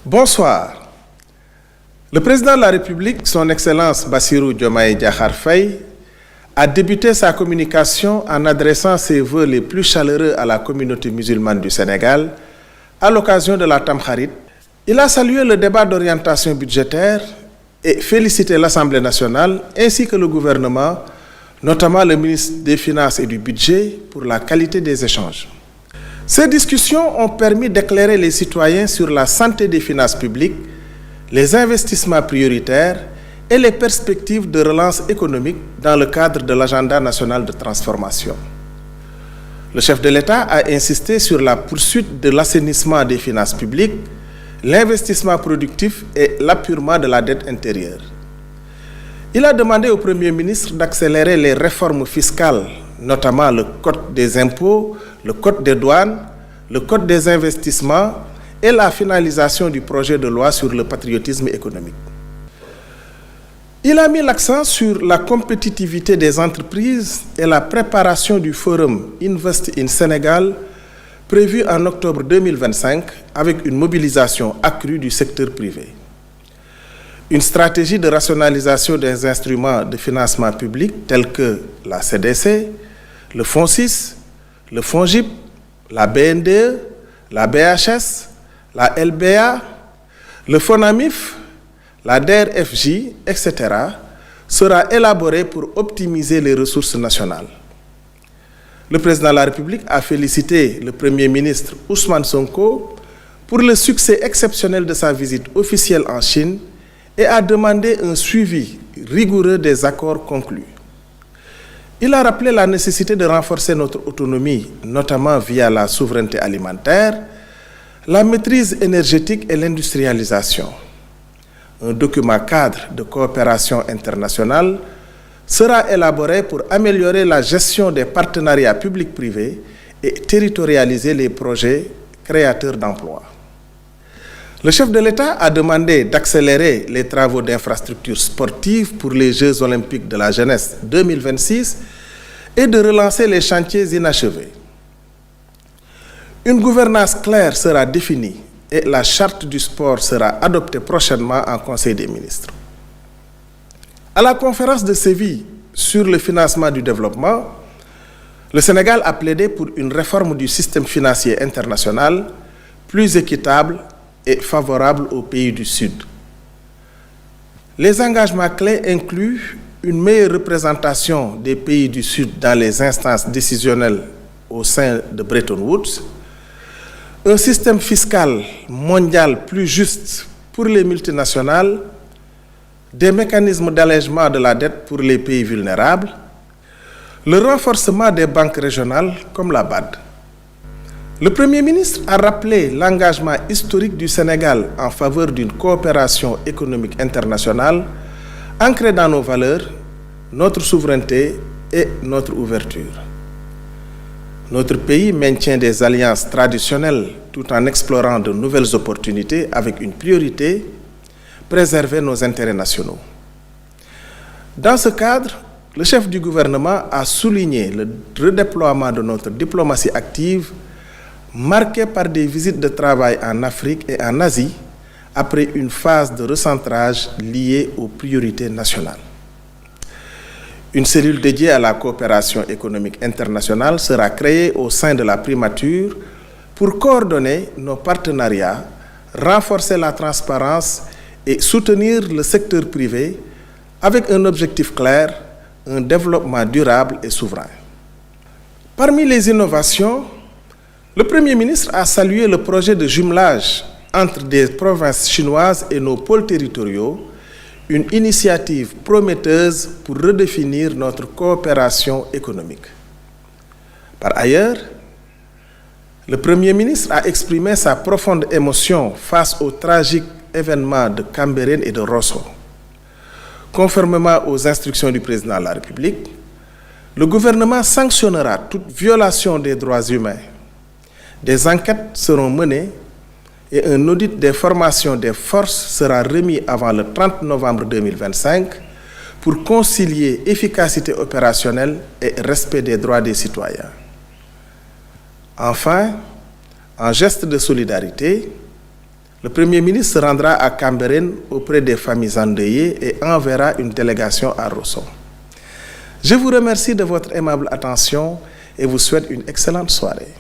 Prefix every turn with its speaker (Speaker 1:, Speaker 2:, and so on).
Speaker 1: Bonsoir. Le président de la République, son Excellence Bassirou Diomaye Diakhar Faye, a débuté sa communication en adressant ses vœux les plus chaleureux à la communauté musulmane du Sénégal à l'occasion de la Tamkharit. Il a salué le débat d'orientation budgétaire et félicité l'Assemblée nationale ainsi que le gouvernement, notamment le ministre des Finances et du Budget, pour la qualité des échanges. Ces discussions ont permis d'éclairer les citoyens sur la santé des finances publiques, les investissements prioritaires et les perspectives de relance économique dans le cadre de l'agenda national de transformation. Le chef de l'État a insisté sur la poursuite de l'assainissement des finances publiques, l'investissement productif et l'apurement de la dette intérieure. Il a demandé au Premier ministre d'accélérer les réformes fiscales, notamment le Code des impôts, le Code des douanes, le Code des investissements et la finalisation du projet de loi sur le patriotisme économique. Il a mis l'accent sur la compétitivité des entreprises et la préparation du forum Invest in Sénégal prévu en octobre 2025 avec une mobilisation accrue du secteur privé. Une stratégie de rationalisation des instruments de financement public tels que la CDC, le FONSIS, le FONGIP, la BNDE, la BHS, la LBA, le FONAMIF, la DER/FJ, etc., sera élaborée pour optimiser les ressources nationales. Le président de la République a félicité le Premier ministre Ousmane Sonko pour le succès exceptionnel de sa visite officielle en Chine et a demandé un suivi rigoureux des accords conclus. Il a rappelé la nécessité de renforcer notre autonomie, notamment via la souveraineté alimentaire, la maîtrise énergétique et l'industrialisation. Un document cadre de coopération internationale sera élaboré pour améliorer la gestion des partenariats publics-privés et territorialiser les projets créateurs d'emplois. Le chef de l'État a demandé d'accélérer les travaux d'infrastructures sportives pour les Jeux olympiques de la jeunesse 2026 et de relancer les chantiers inachevés. Une gouvernance claire sera définie et la charte du sport sera adoptée prochainement en Conseil des ministres. À la conférence de Séville sur le financement du développement, le Sénégal a plaidé pour une réforme du système financier international plus équitable et favorable aux pays du Sud. Les engagements clés incluent une meilleure représentation des pays du Sud dans les instances décisionnelles au sein de Bretton Woods, un système fiscal mondial plus juste pour les multinationales, des mécanismes d'allègement de la dette pour les pays vulnérables, le renforcement des banques régionales comme la BAD. Le Premier ministre a rappelé l'engagement historique du Sénégal en faveur d'une coopération économique internationale ancrée dans nos valeurs, notre souveraineté et notre ouverture. Notre pays maintient des alliances traditionnelles tout en explorant de nouvelles opportunités avec une priorité, préserver nos intérêts nationaux. Dans ce cadre, le chef du gouvernement a souligné le redéploiement de notre diplomatie active marquée par des visites de travail en Afrique et en Asie après une phase de recentrage liée aux priorités nationales. Une cellule dédiée à la coopération économique internationale sera créée au sein de la primature pour coordonner nos partenariats, renforcer la transparence et soutenir le secteur privé avec un objectif clair, un développement durable et souverain. Parmi les innovations, le Premier ministre a salué le projet de jumelage entre des provinces chinoises et nos pôles territoriaux, une initiative prometteuse pour redéfinir notre coopération économique. Par ailleurs, le Premier ministre a exprimé sa profonde émotion face aux tragiques événements de Cambérène et de Rosso. Conformément aux instructions du président de la République, le gouvernement sanctionnera toute violation des droits humains. Des enquêtes seront menées et un audit des formations des forces sera remis avant le 30 novembre 2025 pour concilier efficacité opérationnelle et respect des droits des citoyens. Enfin, en geste de solidarité, Le Premier ministre se rendra à Cambérène auprès des familles endeuillées et enverra une délégation à Rosso. Je vous remercie de votre aimable attention et vous souhaite une excellente soirée.